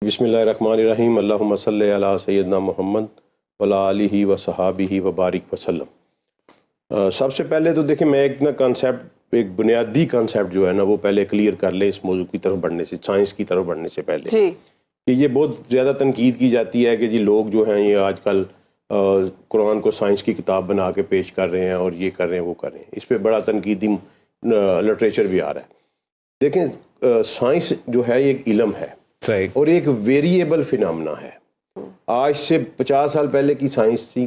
بسم اللہ الرحمن الرحیم، اللہم صلی علی سیدنا محمد وعلی آلہ و صحابہ و بارک وسلم۔ سب سے پہلے تو دیکھیں میں ایک بنیادی کانسیپٹ جو ہے نا وہ پہلے کلیئر کر لیں اس موضوع کی طرف بڑھنے سے، سائنس کی طرف بڑھنے سے پہلے جی کہ یہ بہت زیادہ تنقید کی جاتی ہے کہ جی لوگ جو ہیں یہ آج کل قرآن کو سائنس کی کتاب بنا کے پیش کر رہے ہیں اور یہ کر رہے ہیں وہ کر رہے ہیں، اس پہ بڑا تنقیدی لٹریچر بھی آ رہا ہے۔ دیکھیں سائنس جو ہے یہ ایک علم ہے صحیح، اور ایک ویریبل فنامنا ہے۔ آج سے 50 سال پہلے کی سائنس تھی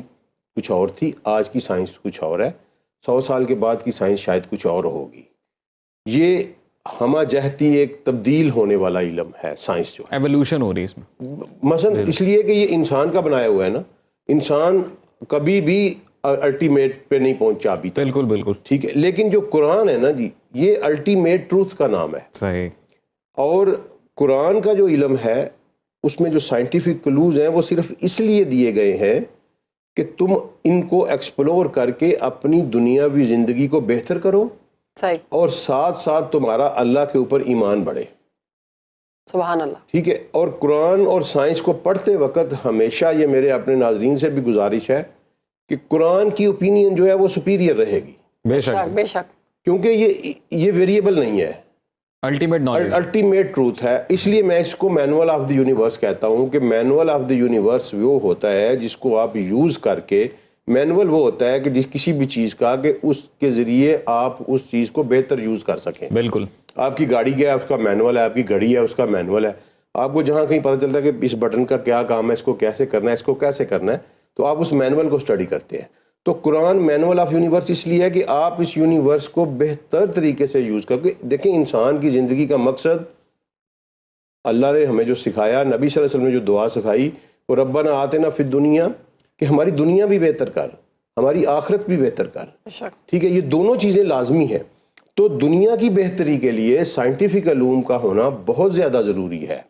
کچھ اور تھی، آج کی سائنس کچھ اور ہے، 100 سال کے بعد کی سائنس شاید کچھ اور ہوگی۔ یہ ہمہ جہتی ایک تبدیل ہونے والا علم ہے سائنس جو ہے، ایولیوشن ہو رہی ہے اس میں۔ مثلا اس لیے کہ یہ انسان کا بنایا ہوا ہے نا، انسان کبھی بھی الٹیمیٹ پہ نہیں پہنچا ابھی تک، بالکل بالکل ٹھیک ہے، لیکن جو قرآن ہے نا جی یہ الٹیمیٹ ٹروتھ کا نام ہے۔ صحیح، اور قرآن کا جو علم ہے اس میں جو سائنٹیفک کلوز ہیں وہ صرف اس لیے دیے گئے ہیں کہ تم ان کو ایکسپلور کر کے اپنی دنیاوی زندگی کو بہتر کرو صحیح، اور ساتھ ساتھ تمہارا اللہ کے اوپر ایمان بڑھے، سبحان اللہ۔ ٹھیک ہے۔ اور قرآن اور سائنس کو پڑھتے وقت ہمیشہ یہ میرے اپنے ناظرین سے بھی گزارش ہے کہ قرآن کی اوپینین جو ہے وہ سپیریئر رہے گی، بے شک، بے شک، کیونکہ یہ ویریبل نہیں ہے، الٹیمیٹ نالج، الٹیمیٹ ٹروتھ ہے۔ اس لیے میں اس کو مینول آف دی یونیورس کہتا ہوں کہ مینول آف دی یونیورس وہ ہوتا ہے جس کو آپ یوز کر کے، مینول وہ ہوتا ہے کہ جس کسی بھی چیز کا کہ اس کے ذریعے آپ اس چیز کو بہتر یوز کر سکیں۔ بالکل، آپ کی گاڑی کیا ہے اس کا مینول ہے، آپ کی گھڑی ہے اس کا مینول ہے، آپ کو جہاں کہیں پتہ چلتا ہے کہ اس بٹن کا کیا کام ہے، اس کو کیسے کرنا ہے، اس کو کیسے کرنا ہے، تو آپ اس مینول کو اسٹڈی کرتے ہیں۔ تو قرآن مینول آف یونیورس اس لیے ہے کہ آپ اس یونیورس کو بہتر طریقے سے یوز کر کے دیکھیں۔ انسان کی زندگی کا مقصد اللہ نے ہمیں جو سکھایا، نبی صلی اللہ علیہ وسلم نے جو دعا سکھائی وہ ربنا آتنا فی الدنیا، کہ ہماری دنیا بھی بہتر کر، ہماری آخرت بھی بہتر کر، بے شک، ٹھیک ہے۔ یہ دونوں چیزیں لازمی ہیں۔ تو دنیا کی بہتری کے لیے سائنٹیفک علوم کا ہونا بہت زیادہ ضروری ہے،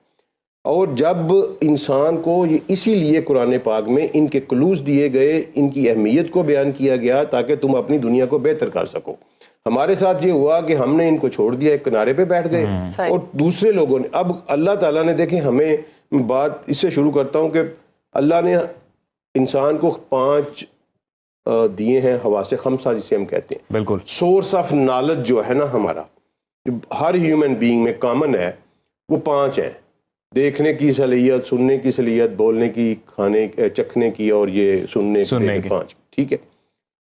اور جب انسان کو یہ اسی لیے قرآن پاک میں ان کے کلوز دیے گئے، ان کی اہمیت کو بیان کیا گیا تاکہ تم اپنی دنیا کو بہتر کر سکو۔ ہمارے ساتھ یہ ہوا کہ ہم نے ان کو چھوڑ دیا، ایک کنارے پہ بیٹھ گئے، اور دوسرے لوگوں نے، اب اللہ تعالیٰ نے دیکھیں ہمیں، بات اس سے شروع کرتا ہوں کہ اللہ نے انسان کو 5 دیے ہیں، حواس خمسہ جسے ہم کہتے ہیں، بالکل، سورس آف نالج جو ہے نا ہمارا، جو ہر ہیومن بینگ میں کامن ہے، وہ 5 ہیں۔ دیکھنے کی صلاحیت، سننے کی صلاحیت، بولنے کی، کھانے چکھنے کی، اور یہ سننے کی، 5، ٹھیک ہے۔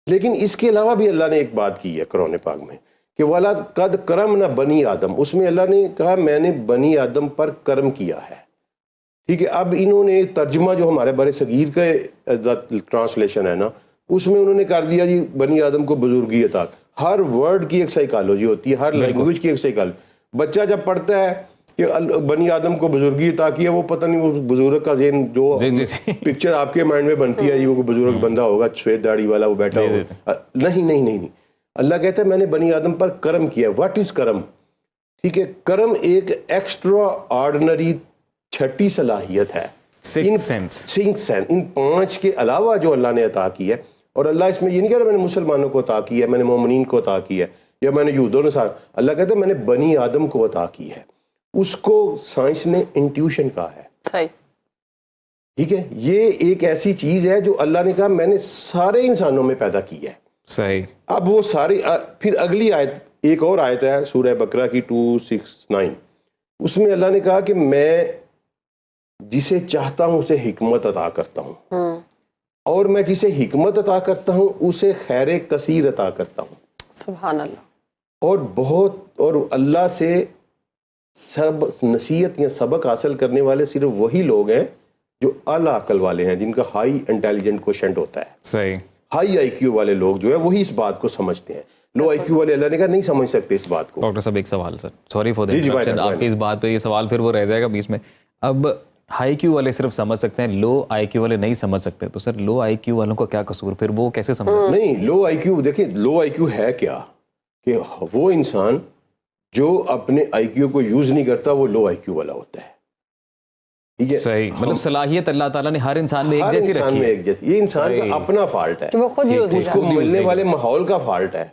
لیکن اس کے علاوہ بھی اللہ نے ایک بات کی ہے قرآن پاک میں کہ وَلَقَدْ كَرَمْنَا بَنِي آدم، اس میں اللہ نے کہا میں نے بنی آدم پر کرم کیا ہے، ٹھیک ہے۔ اب انہوں نے ترجمہ جو ہمارے بر صغیر کا ٹرانسلیشن ہے نا، اس میں انہوں نے کر دیا جی بنی آدم کو بزرگی عطا۔ ہر ورڈ کی ایک سائیکالوجی ہوتی ہے، ہر لینگویج کی ایک سائیکالوجی۔ بچہ جب پڑھتا ہے کہ بنی آدم کو بزرگی عطا کی ہے، وہ پتہ نہیں وہ بزرگ کا ذہن جو پکچر آپ کے مائنڈ میں بنتی ہے وہ بزرگ بندہ ہوگا، سفید داڑھی والا، وہ بیٹھا ہوگا، نہیں۔ اللہ کہتا ہے میں نے بنی آدم پر کرم کیا۔ واٹ از کرم؟ ٹھیک ہے، کرم ایک ایکسٹرا آرڈنری چھٹی صلاحیت ہے، سنک سینس، ان 5 کے علاوہ جو اللہ نے عطا کی ہے۔ اور اللہ اس میں یہ نہیں کہہ رہا میں نے مسلمانوں کو عطا کی ہے، میں نے مومنین کو عطا کی ہے، یا میں نے یہود و نصارہ۔ اللہ کہتا ہے میں نے بنی آدم کو عطا کی ہے۔ اس کو سائنس نے انٹیوشن کہا ہے، صحیح، ٹھیک ہے۔ یہ ایک ایسی چیز ہے جو اللہ نے کہا میں نے سارے انسانوں میں پیدا کی ہے، صحیح۔ اب وہ ساری، پھر اگلی آیت، ایک اور آیت ہے سورہ بقرہ کی 269، اس میں اللہ نے کہا کہ میں جسے چاہتا ہوں اسے حکمت عطا کرتا ہوں، اور میں جسے حکمت عطا کرتا ہوں اسے خیر کثیر عطا کرتا ہوں، سبحان اللہ۔ اور اللہ سے سب نصیحت یا سبق حاصل کرنے والے صرف وہی لوگ ہیں جو اعلیٰ عقل والے ہیں، جن کا ہائی انٹیلیجنٹ کوشنٹ ہوتا ہے، صحیح۔ ہائی آئی کیو والے لوگ جو ہے وہی اس بات کو سمجھتے ہیں۔ لو آئی کیو والے اللہ نے کہا نہیں سمجھ سکتے اس بات کو۔ ڈاکٹر صاحب ایک سوال سر، سوری فار دی، آپ کی اس بات پہ یہ سوال پھر وہ رہ جائے گا بیچ میں۔ اب ہائی کیو والے صرف سمجھ سکتے ہیں، لو آئی کیو والے نہیں سمجھ سکتے، تو سر لو آئی کیو والوں کا کیا قصور، پھر وہ کیسے سمجھ؟ نہیں، لو آئی کیو، دیکھیں لو آئی کیو ہے کیا، کہ وہ انسان جو اپنے آئی کیو کو یوز نہیں کرتا وہ لو آئی کیو والا ہوتا ہے، صحیح۔ مطلب صلاحیت اللہ تعالیٰ نے ہر انسان میں ایک جیسی رکھی ہے، یہ انسان کا اپنا فالٹ ہے، وہ خود یوز اس کو ملنے والے ماحول کا فالٹ ہے،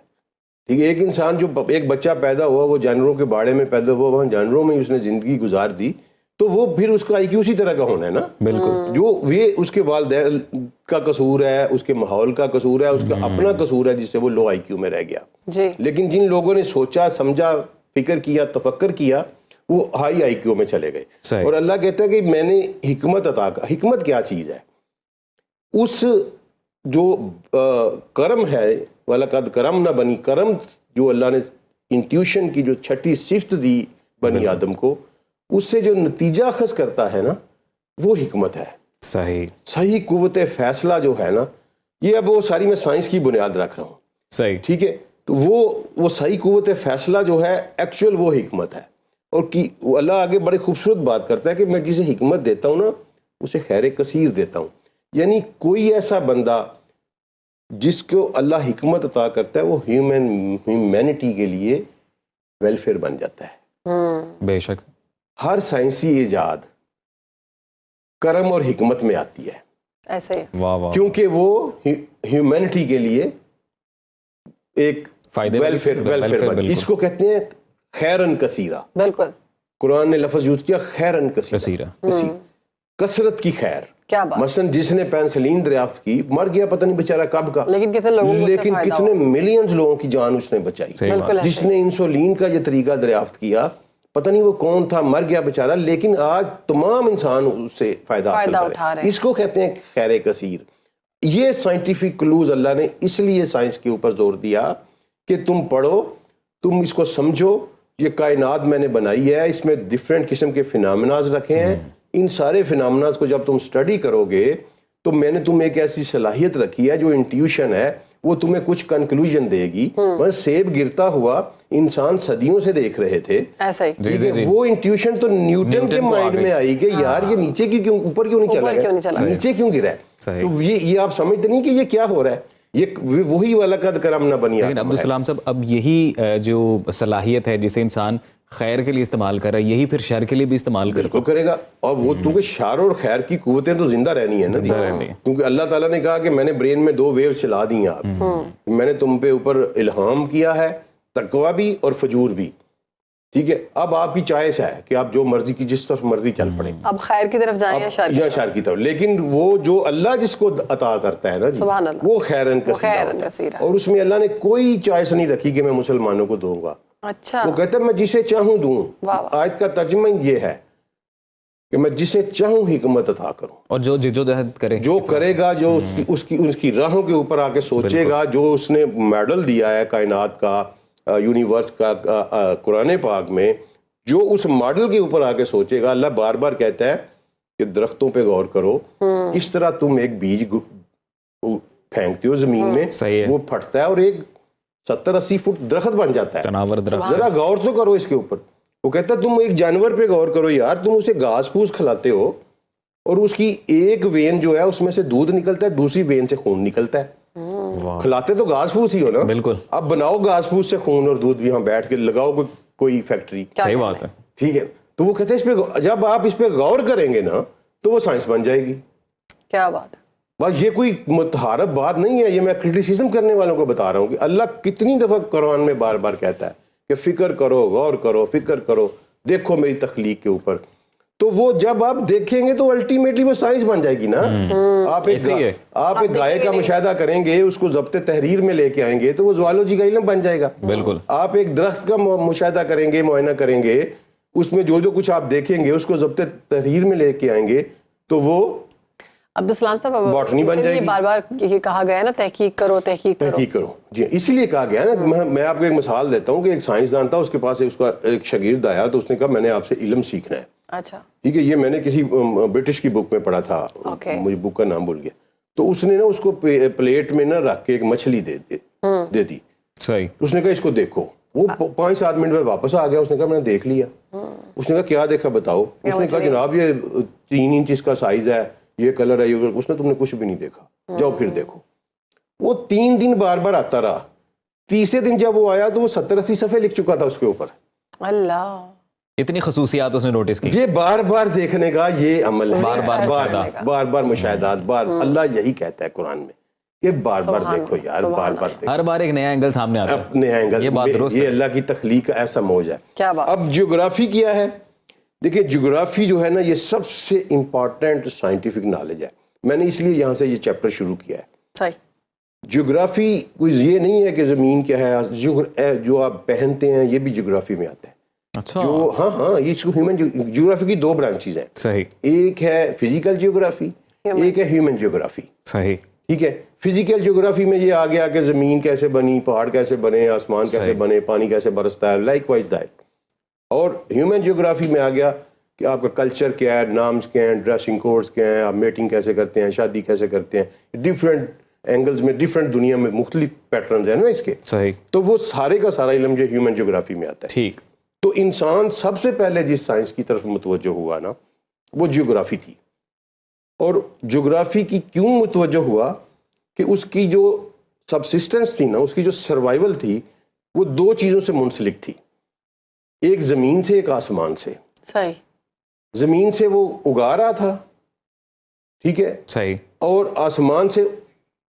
ٹھیک ہے۔ ایک انسان جو ایک بچہ پیدا ہوا وہ جانوروں کے باڑے میں پیدا ہوا، وہاں جانوروں میں اس نے زندگی گزار دی، تو وہ پھر اس کا آئی کیو اسی طرح کا ہونا ہے نا. بالکل. جو یہ اس کے والدین کا قصور ہے, اس کے ماحول کا قصور ہے, اس کا اپنا قصور ہے جس سے وہ لو آئی کیو میں رہ گیا. جی. لیکن جن لوگوں نے سوچا, سمجھا, فکر کیا, تفکر کیا, وہ ہائی آئی کیو میں چلے گئے. صحیح. اور اللہ کہتا ہے کہ میں نے حکمت عطا کر. حکمت کیا چیز ہے؟ اس جو کرم ہے, وَلَقَدْ كَرَمْنَا بنی, کرم جو اللہ نے انٹیوشن کی جو چھٹی صفت دی بنی آدم کو, اس سے جو نتیجہ اخذ کرتا ہے نا, وہ حکمت ہے. صحیح. صحیح قوت فیصلہ جو ہے نا, یہ اب وہ ساری میں سائنس کی بنیاد رکھ رہا ہوں. صحیح. ٹھیک ہے. تو وہ صحیح قوت فیصلہ جو ہے ایکچوئل وہ حکمت ہے. اور اللہ آگے بڑے خوبصورت بات کرتا ہے کہ میں جسے حکمت دیتا ہوں نا, اسے خیر کثیر دیتا ہوں. یعنی کوئی ایسا بندہ جس کو اللہ حکمت عطا کرتا ہے, وہ ہیومینٹی کے لیے ویلفیئر بن جاتا ہے. بے شک. ہر سائنسی ایجاد کرم اور حکمت میں آتی ہے. ایسے ہی. واہ واہ. کیونکہ وہ ہیومینٹی کے لیے ایک ویلفیئر بن, اس کو کہتے ہیں خیرن کثیرہ. بالکل. قرآن نے لفظ یوز کیا خیرن کثیرہ. کثرت کی خیر. کیا بات. مثلا جس نے پینسلین دریافت کی مر گیا پتہ نہیں بیچارہ کب کا, لیکن کتنے لوگوں کو لیکن کتنے ملینز لوگوں کی جان اس نے بچائی. جس نے انسولین کا یہ طریقہ دریافت کیا, پتہ نہیں وہ کون تھا, مر گیا بیچارہ, لیکن آج تمام انسان اس سے فائدہ حاصل کر رہے ہیں. اس کو کہتے ہیں خیر کثیر. یہ سائنٹیفک کلوز اللہ نے اس لیے سائنس کے اوپر زور دیا کہ تم پڑھو, تم اس کو سمجھو. یہ کائنات میں نے بنائی ہے, اس میں ڈفرینٹ قسم کے فینامناز رکھے ہیں. ان سارے فینامناز کو جب تم سٹڈی کرو گے تو میں نے تمہیں ایک ایسی صلاحیت رکھی ہے, جو انٹیوشن ہے وہ تمہیں کچھ کنکلوژن دے گی. بس سیب گرتا ہوا انسان صدیوں سے دیکھ رہے تھے, ایسا ہی. وہ انٹیوشن تو نیوٹن کے مائنڈ میں آئی کہ یار یہ نیچے کیوں اوپر کیوں نہیں چلا گیا, نیچے کیوں گرا ہے. تو یہ آپ سمجھتے نہیں کہ یہ کیا ہو رہا ہے, یہ وہی وَلَقَدْ كَرَمْنَا بنی آدم. لیکن عبدالسلام صاحب, اب یہی جو صلاحیت ہے جسے انسان خیر کے لیے استعمال کر رہا ہے, یہی پھر شر کے لیے بھی استعمال کرے گا. اور وہ کیونکہ شر اور خیر کی قوتیں تو زندہ رہنی ہے نا, کیونکہ اللہ تعالیٰ نے کہا کہ میں نے برین میں 2 ویو چلا دی ہیں آپ, میں نے تم پہ اوپر الہام کیا ہے, تقویٰ بھی اور فجور بھی. ٹھیک ہے. اب آپ کی چوائس ہے کہ آپ جو مرضی کی جس طرف مرضی چل پڑیں, اب خیر کی طرف جائیں یا شر کی طرف. لیکن وہ جو اللہ جس کو عطا کرتا ہے نا جی, وہ خیرن کثیر, اور اس میں اللہ نے کوئی چوائس نہیں رکھی کہ میں مسلمانوں کو دوں گا. اچھا. وہ کہتا ہے میں جسے چاہوں دوں. آیت کا ترجمہ یہ ہے کہ میں جسے چاہوں حکمت عطا کروں, اور جو جدوجہد کرے, جو کرے گا, جو اس کی راہوں کے اوپر آ کے سوچے گا, جو اس نے میڈل دیا ہے کائنات کا, یونیورس کا قرآن پاک میں, جو اس ماڈل کے اوپر آ کے سوچے گا. اللہ بار بار کہتا ہے کہ درختوں پہ غور کرو, کس طرح تم ایک بیج پھینکتے ہو زمین میں, وہ پھٹتا ہے اور ایک 70-80 فٹ درخت بن جاتا ہے. ذرا غور تو کرو اس کے اوپر. وہ کہتا ہے تم ایک جانور پہ غور کرو یار, تم اسے گھاس پھوس کھلاتے ہو اور اس کی ایک وین جو ہے اس میں سے دودھ نکلتا ہے, دوسری وین سے خون نکلتا ہے. کھلاتے تو گھاس پھوس ہی ہو نا. بالکل. اب بناؤ گھاس پھوس سے خون اور دودھ بھی, یہاں بیٹھ کے لگاؤ کوئی فیکٹری. صحیح بات ہے. ٹھیک ہے. تو وہ کہتے ہیں اس پہ جب آپ اس پہ غور کریں گے نا تو وہ سائنس بن جائے گی. کیا بات ہے. بس یہ کوئی متحارب بات نہیں ہے, یہ میں کرٹیسزم کرنے والوں کو بتا رہا ہوں کہ اللہ کتنی دفعہ قرآن میں بار بار کہتا ہے کہ فکر کرو, غور کرو, فکر کرو, دیکھو میری تخلیق کے اوپر. تو وہ جب آپ دیکھیں گے تو الٹیمیٹلی وہ سائنس بن جائے گی نا. آپ ایک گائے کا مشاہدہ کریں گے, اس کو ضبط تحریر میں لے کے آئیں گے تو وہ زوالوجی کا علم بن جائے گا. بالکل. آپ ایک درخت کا مشاہدہ کریں گے, معائنہ کریں گے, اس میں جو کچھ آپ دیکھیں گے اس کو ضبط تحریر میں لے کے آئیں گے تو وہ عبدالسلام صاحب باٹنی بن جائے گی. بار بار یہ کہا گیا ہے نا تحقیق کرو. جی اسی لیے کہا گیا نا. میں آپ کو ایک مثال دیتا ہوں کہ ایک سائنسدان تھا, اس کے پاس اس کا ایک شاگرد آیا تو اس نے کہا میں نے آپ سے علم سیکھنا ہے. اچھا. ٹھیک ہے. یہ میں نے کسی برٹش کی بک میں پڑھا تھا, مجھے بک کا نام بھول گیا. تو اس نے نا اس کو پلیٹ میں نا رکھ کے ایک مچھلی دے دی. صحیح. اس نے کہا اس کو دیکھو. وہ 5-7 منٹ میں واپس آ گیا. اس نے کہا میں نے دیکھ لیا. اس نے کہا کیا دیکھا بتاؤ. اس نے کہا جناب یہ 3 انچ اس کا سائز ہے, یہ کلر ہے. اس نے تم نے کچھ بھی نہیں دیکھا, جاؤ پھر دیکھو. وہ 3 دن بار بار آتا رہا. تیسرے دن جب وہ آیا تو وہ 70-80 صفحے لکھ چکا تھا اس کے اوپر. اللہ, اتنی خصوصیات اس نے نوٹس کی. یہ بار بار دیکھنے کا یہ عمل ہے, بار بار مشاہدات. اللہ یہی کہتا ہے قرآن میں کہ بار بار دیکھو یار, بار بار دیکھو. ہر بار ایک نیا اینگل سامنے آتا ہے. نیا اینگل. یہ اللہ کی تخلیق کا ایسا موج ہے. اب جیوگرافی کیا ہے دیکھیں جغرافی جو ہے نا یہ سب سے امپورٹنٹ سائنٹیفک نالج ہے. میں نے اس لیے یہاں سے یہ چیپٹر شروع کیا ہے. صحیح. جغرافی کوئی یہ نہیں ہے کہ زمین کیا ہے, جو آپ پہنتے ہیں یہ بھی جغرافی میں آتا ہے. اچھا. جو ہاں اس کو ہیومن جغرافی کی 2 برانچز ہیں. صحیح. ایک ہے فزیکل جغرافی, ایک ہے ہیومن جغرافی. صحیح. ٹھیک ہے. فزیکل جغرافی میں یہ آ گیا کہ زمین کیسے بنی, پہاڑ کیسے بنے, آسمان کیسے بنے, پانی کیسے برستا ہے, لائک وائز دیٹ. اور ہیومن جغرافی میں آ گیا کہ آپ کا کلچر کیا ہے, نامز کیا ہیں, ڈریسنگ کوڈز کیا ہیں, آپ میٹنگ کیسے کرتے ہیں, شادی کیسے کرتے ہیں, ڈفرینٹ اینگلز میں, ڈفرینٹ دنیا میں مختلف پیٹرنز ہیں نا اس کے. صحیح. تو وہ سارے کا سارا علم جو ہیومن جغرافی میں آتا ہے. ٹھیک. تو انسان سب سے پہلے جس سائنس کی طرف متوجہ ہوا نا وہ جغرافی تھی. اور جغرافی کی کیوں متوجہ ہوا کہ اس کی جو سبسسٹنس تھی نا, اس کی جو سروائیول تھی, وہ 2 چیزوں سے منسلک تھی. ایک زمین سے, ایک آسمان سے. صحیح. زمین سے وہ اگا رہا تھا, ٹھیک ہے, صحیح. اور آسمان سے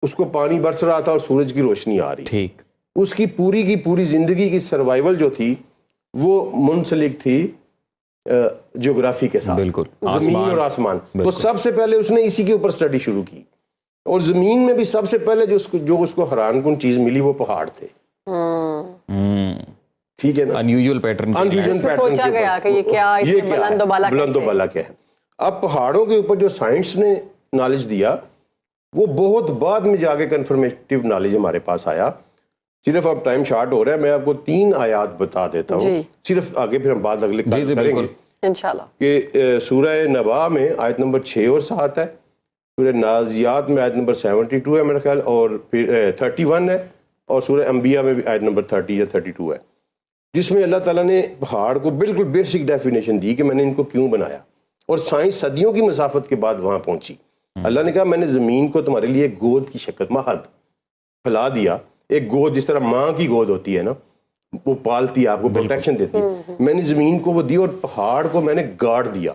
اس کو پانی برس رہا تھا اور سورج کی روشنی آ رہی. ٹھیک. اس کی پوری زندگی کی سروائیول جو تھی وہ منسلک تھی جغرافی کے ساتھ. بالکل. زمین اور آسمان. تو سب سے پہلے اس نے اسی کے اوپر سٹڈی شروع کی. اور زمین میں بھی سب سے پہلے جو اس کو حیران کن چیز ملی وہ پہاڑ تھے. ٹھیک ہے نا. Unusual pattern. سوچا گیا کہ یہ کیا بلند و بالا کیا ہے. اب پہاڑوں کے اوپر جو سائنس نے نالج دیا وہ بہت بعد میں جا کے کنفرمیٹیو نالج ہمارے پاس آیا. صرف اب ٹائم شارٹ ہو رہا ہے, میں آپ کو 3 آیات بتا دیتا ہوں, صرف آگے پھر ہم بات اگلے کریں گے انشاءاللہ. کہ سورہ نبا میں آیت نمبر 6 اور 7 ہے, سورہ نازیات میں آیت نمبر 72 ہے میرا خیال, اور پھر 31 ہے, اور سورہ انبیاء میں بھی آیت نمبر 30 یا 32 ہے, جس میں اللہ تعالیٰ نے پہاڑ کو بالکل بیسک ڈیفینیشن دی کہ میں نے ان کو کیوں بنایا. اور سائنس صدیوں کی مسافت کے بعد وہاں پہنچی. اللہ نے کہا میں نے زمین کو تمہارے لیے ایک گود کی شکل, مہد پھیلا دیا. ایک گود جس طرح ماں کی گود ہوتی ہے نا, وہ پالتی ہے, آپ کو پروٹیکشن دیتی ہے. میں نے زمین کو وہ دی, اور پہاڑ کو میں نے گاڑ دیا.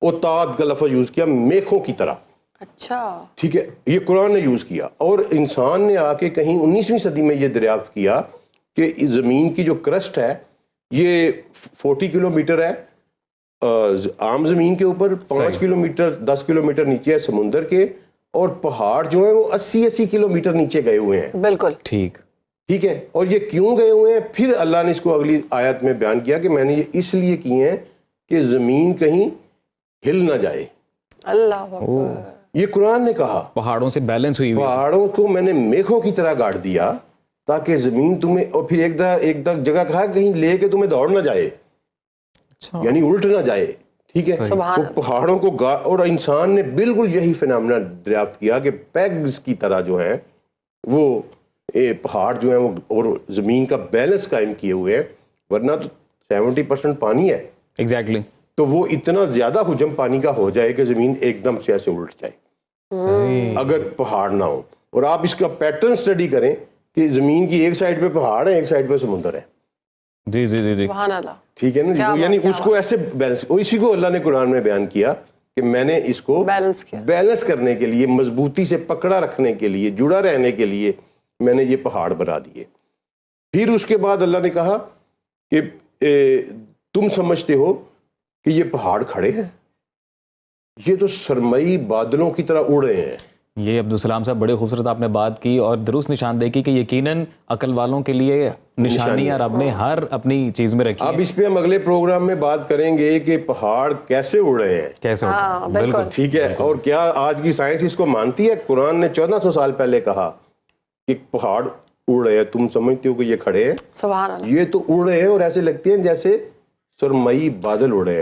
اوتاد کا لفظ یوز کیا, میخوں کی طرح. اچھا. ٹھیک ہے, یہ قرآن نے یوز کیا. اور انسان نے آ کے کہیں 19ویں صدی میں یہ دریافت کیا کہ زمین کی جو کرسٹ ہے یہ 40 کلومیٹر ہے عام زمین کے اوپر, 5 کلومیٹر 10 کلومیٹر نیچے ہے سمندر کے, اور پہاڑ جو ہیں وہ 80 کلومیٹر نیچے گئے ہوئے ہیں. بالکل ٹھیک ہے. اور یہ کیوں گئے ہوئے ہیں, پھر اللہ نے اس کو اگلی آیت میں بیان کیا کہ میں نے یہ اس لیے کیے ہیں کہ زمین کہیں ہل نہ جائے. اللہ اکبر. یہ قرآن نے کہا. پہاڑوں سے بیلنس ہوئی, پہاڑوں کو میں نے میخوں کی طرح گاڑ دیا تاکہ زمین تمہیں, اور پھر ایک جگہ کہا کہیں لے کے تمہیں دوڑ نہ جائے, یعنی الٹ نہ جائے. ٹھیک ہے. وہ پہاڑوں کو اور انسان نے بالکل یہی فینامنا دریافت کیا کہ پیگز کی طرح جو ہیں وہ پہاڑ جو ہیں وہ اور زمین کا بیلنس قائم کیے ہوئے ہیں, ورنہ تو 70% پانی ہے. ایگزیکٹلی. تو وہ اتنا زیادہ حجم پانی کا ہو جائے کہ زمین ایک دم سے ایسے الٹ جائے اگر پہاڑ نہ ہو. اور آپ اس کا پیٹرن سٹڈی کریں کہ زمین کی ایک سائڈ پہ پہاڑ ہے, ایک سائڈ پہ سمندر ہے. جی جی جی جی. سبحان اللہ. ٹھیک ہے نا. یعنی اس کو ایسے بیلنس, اور اسی کو اللہ نے قرآن میں بیان کیا کہ میں نے اس کو بیلنس کرنے کے لیے, مضبوطی سے پکڑا رکھنے کے لیے, جڑا رہنے کے لیے میں نے یہ پہاڑ بنا دیے. پھر اس کے بعد اللہ نے کہا کہ تم سمجھتے ہو کہ یہ پہاڑ کھڑے ہیں, یہ تو سرمئی بادلوں کی طرح اڑ رہے ہیں. یہ عبدالسلام صاحب بڑے خوبصورت آپ نے بات کی اور درست نشاندہی کی کہ یقیناً عقل والوں کے لیے نشانیاں رب نے ہر اپنی چیز میں رکھی. اب اس پہ ہم اگلے پروگرام میں بات کریں گے کہ پہاڑ کیسے اڑ رہے ہیں, کیسے اڑ رہے ہیں. بالکل ٹھیک ہے. اور کیا آج کی سائنس اس کو مانتی ہے؟ قرآن نے 1400 سال پہلے کہا کہ پہاڑ اڑ رہے ہیں, تم سمجھتے ہو کہ یہ کھڑے ہیں؟ سبحان اللہ. یہ تو اڑ رہے ہیں اور ایسے لگتے ہیں جیسے سرمئی بادل اڑ رہے ہیں.